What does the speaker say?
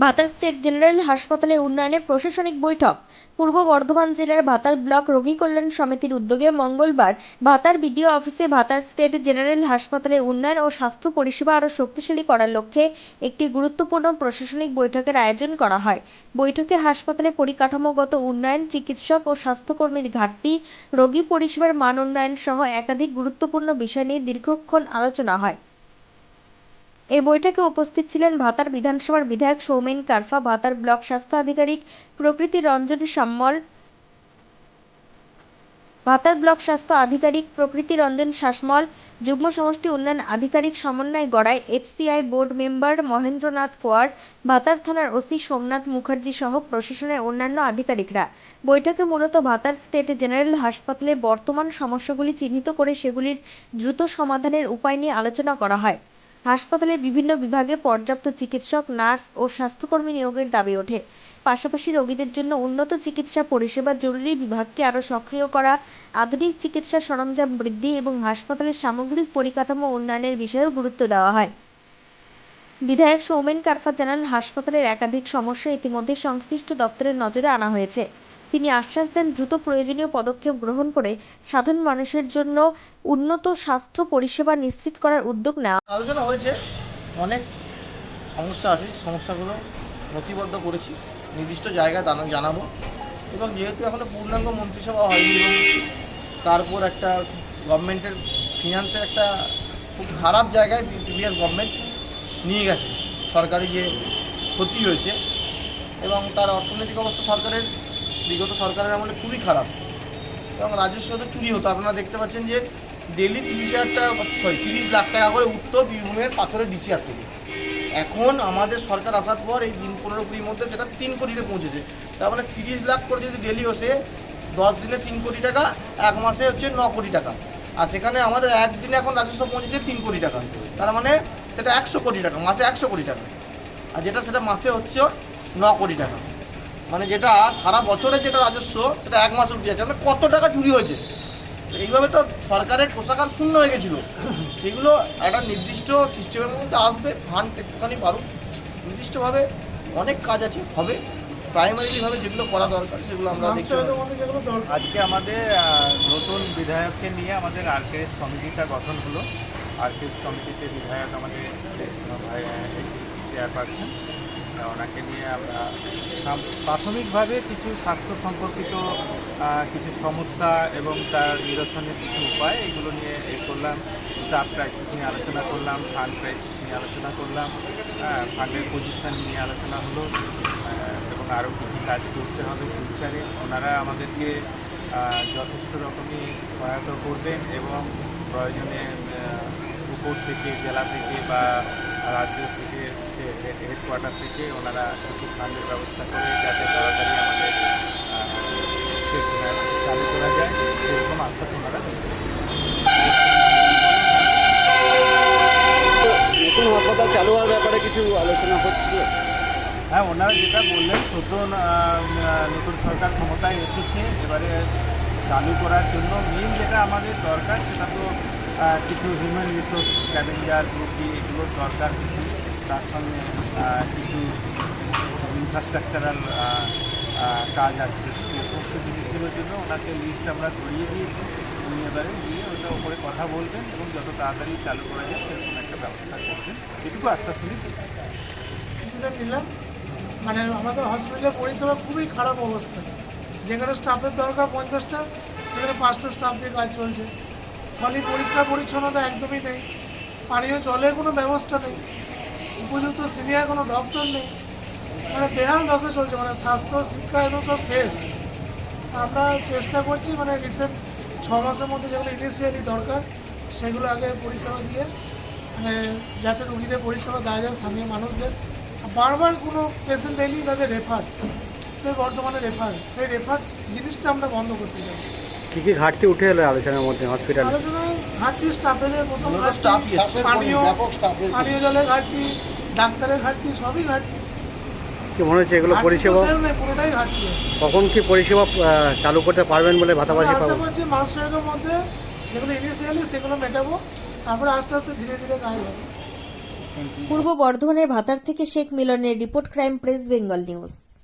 ভাতার state general হাসপাতালে উন্নয়নের প্রশাসনিক বৈঠক। পূর্ব বর্ধমান জেলার ভাতার ব্লক রোগী কল্যাণ সমিতির উদ্যোগে মঙ্গলবার ভাতার বিডিও অফিসে ভাতার স্টেট জেনারেল হাসপাতালে উন্নয়ন ও স্বাস্থ্য পরিষেবা আরও শক্তিশালী করার লক্ষ্যে একটি গুরুত্বপূর্ণ প্রশাসনিক বৈঠকের আয়োজন করা হয়। বৈঠকে হাসপাতালে পরিকাঠামোগত উন্নয়ন, চিকিৎসক ও স্বাস্থ্যকর্মীর ঘাটতি, রোগী পরিষেবার মান উন্নয়ন সহ একাধিক গুরুত্বপূর্ণ বিষয় নিয়ে দীর্ঘক্ষণ আলোচনা হয়। এই বৈঠকে উপস্থিত ছিলেন ভাতার বিধানসভার বিধায়ক সৌমেন কারফা, ভাতার ব্লক স্বাস্থ্য আধিকারিক প্রকৃতি রঞ্জন সাম্যাল, ভাতার ব্লক স্বাস্থ্য আধিকারিক প্রকৃতি রঞ্জন শাসমল, যুগ্ম সমষ্টি উন্নয়ন আধিকারিক Samanway Garai, FCI board member Mahendranath Koyar, Bhatar থানার ওসি সোমনাথ মুখার্জি সহ প্রশাসনের অন্যান্য আধিকারিকরা। বৈঠকে মূলত ভাতার স্টেট জেনারেল হাসপাতালের বর্তমান সমস্যাগুলি চিহ্নিত করে সেগুলির দ্রুত সমাধানের উপায় নিয়ে আলোচনা করা হয়। হাসপাতালের বিভিন্ন বিভাগে পর্যাপ্ত চিকিৎসক, নার্স ও স্বাস্থ্যকর্মী নিয়োগের দাবি ওঠে। পাশাপাশি রোগীদের জন্য উন্নত চিকিৎসা পরিষেবা, জরুরি বিভাগকে আরও সক্রিয় করা, আধুনিক চিকিৎসা সরঞ্জাম বৃদ্ধি এবং হাসপাতালের সামগ্রিক পরিকাঠামো উন্নয়নের বিষয়েও গুরুত্ব দেওয়া হয়। বিধায়ক সৌমেন কারফা জানান, হাসপাতালের একাধিক সমস্যা ইতিমধ্যে সংশ্লিষ্ট দপ্তরের নজরে আনা হয়েছে। তিনি আশ্বাস দেন, দ্রুত প্রয়োজনীয় পদক্ষেপ গ্রহণ করে সাধারণ মানুষের জন্য উন্নত স্বাস্থ্য পরিষেবা নিশ্চিত করার উদ্যোগ নেওয়া। আলোচনা হয়েছে, অনেক সমস্যা আছে, সমস্যাগুলো নথিবদ্ধ করেছি, নির্দিষ্ট জায়গায় জানাবো। এবং যেহেতু এখনও পূর্ণাঙ্গ মন্ত্রিসভা হয়নি এবং তারপর একটা গভর্নমেন্টের ফিনান্সের একটা খুব খারাপ জায়গায় প্রিভিয়াস গভর্নমেন্ট নিয়ে গেছে, সরকারি যে ক্ষতি হয়েছে এবং তার অর্থনৈতিক অবস্থা সরকারের বিগত সরকারের আমলে খুবই খারাপ এবং রাজস্ব তো চুরি হতো। আপনারা দেখতে পাচ্ছেন যে ডেলি 30 লাখ টাকা করে উঠতো বীরভূমের পাথরের ডিসিআর থেকে। এখন আমাদের সরকার আসার পর এই দিন 15-20 মধ্যে সেটা 3 কোটিতে পৌঁছেছে। তার মানে 30 লাখ করে যদি ডেলি হচ্ছে, 10 দিনে 3 কোটি টাকা, এক মাসে হচ্ছে 9 কোটি টাকা। আর সেখানে আমাদের একদিনে এখন রাজস্ব পৌঁছেছে 3 কোটি টাকা। তার মানে সেটা 100 কোটি টাকা, মাসে 100 কোটি টাকা। আর যেটা সেটা মাসে হচ্ছে 9 কোটি টাকা। মানে যেটা সারা বছরে যেটা রাজস্ব সেটা এক মাসে উঠে যাচ্ছে। মানে কত টাকা চুরি হয়েছে। এইভাবে তো সরকারের কোষাগার শূন্য হয়ে গেছিলো। সেগুলো একটা নির্দিষ্ট সিস্টেমের মধ্যে আসবে, ফান্ড একটুখানি পারুক। নির্দিষ্টভাবে অনেক কাজ আছে, হবে প্রাইমারিভাবে যেগুলো করা দরকার সেগুলো আমরা দেখছি। আজকে আমাদের নতুন বিধায়ককে নিয়ে আমাদের আরকেএস কমিটিটা গঠন হলো। আরকেএস কমিটিতে বিধায়ক আমাদের চেয়ারপারসন, ওনাকে নিয়ে আমরা প্রাথমিকভাবে কিছু স্বাস্থ্য সম্পর্কিত কিছু সমস্যা এবং তার নিরসনের কিছু উপায় এগুলো নিয়ে করলাম। স্টাফ ক্রাইসিস নিয়ে আলোচনা করলাম, ফান্ড ক্রাইসিস নিয়ে আলোচনা করলাম, ফান্ডের পজিশন নিয়ে আলোচনা হলো এবং আরও কী কী কাজ করতে হবে ফিউচারে। ওনারা আমাদেরকে যথেষ্ট রকমই সহায়তা করবেন এবং প্রয়োজনে উপর থেকে, জেলা থেকে বা রাজ্য থেকে, হেডকোয়ার্টার থেকে ওনারা কিছু ফান্ডের ব্যবস্থা করে যাতে তাড়াতাড়ি আমাদের চালু করা যায় সেরকম আশ্বাস ওনারা দিচ্ছেন। নতুন হাসপাতাল চালু হওয়ার ব্যাপারে কিছু আলোচনা হচ্ছিল। হ্যাঁ, ওনারা যেটা বললেন, নতুন সরকার ক্ষমতায় এসেছে, এবারে চালু করার জন্য মেইন যেটা আমাদের দরকার সেটা তো কিছু হিউম্যান রিসোর্স স্ক্যাভেঞ্জার গ্রুপি এগুলোর দরকার কিছু, তার সঙ্গে কিছু ইনফ্রাস্ট্রাকচারাল কাজ আছে। সেই সমস্ত জিনিসগুলোর জন্য ওনাকে লিস্ট আমরা ধরিয়ে দিয়েছি। উনি এবারে গিয়ে ওটার উপরে কথা বলবেন এবং যত তাড়াতাড়ি চালু করা যায় সেরকম একটা ব্যবস্থা করবেন, এটুকু আশ্বাস উনি দিচ্ছেন। ডিসিশন নিলাম। মানে আমাদের হসপিটালের পরিষেবা খুবই খারাপ অবস্থা। যেখানে স্টাফের দরকার 50টা, সেখানে 5টা স্টাফ দিয়ে কাজ চলছে। ফলে পরিষ্কার পরিচ্ছন্নতা একদমই নেই, পানীয় জলের কোনো ব্যবস্থা নেই, উপযুক্ত সিনিয়র কোনো ডক্টর নেই। মানে বেহাল দশা চলছে, মানে স্বাস্থ্য, শিক্ষা এগুলো সব শেষ। আমরা চেষ্টা করছি মানে রিসেন্ট 6 মাসের মধ্যে যেগুলো ইনিশিয়ালি দরকার সেগুলো আগে পরিষেবা দিয়ে, মানে যাতে রুগীদের পরিষেবা দেওয়া যায় স্থানীয় মানুষদের। বারবার কোনো পেশেন্ট এলেই তাদের রেফার, সে বর্তমানে সেই রেফার জিনিসটা আমরা বন্ধ করতে চাই। কী কী ঘাটতি উঠে এলো আলোচনার মধ্যে হসপিটালে? আলোচনায় ঘাটতি স্টাফেদের, প্রথম পানীয় স্টাফের জলের ঘাটতি, ডাক্তারের ঘাটতি, সবই ঘাটতি। কি মনে হচ্ছে এগুলো পরিষেবা পুরোটাই ঘাটতি। কখন কি পরিষেবা চালু করতে পারবেন বলে ভাতাবাসী আশা পাবো? করছি মাস 6 মধ্যে যেগুলো ইনিশিয়ালি সেগুলো মেটাবো, তারপরে আস্তে আস্তে ধীরে ধীরে কাজ হবে। Thank you. পূর্ব বর্ধমানের ভাতার থেকে শেখ মিলনের report, crime press Bengal news.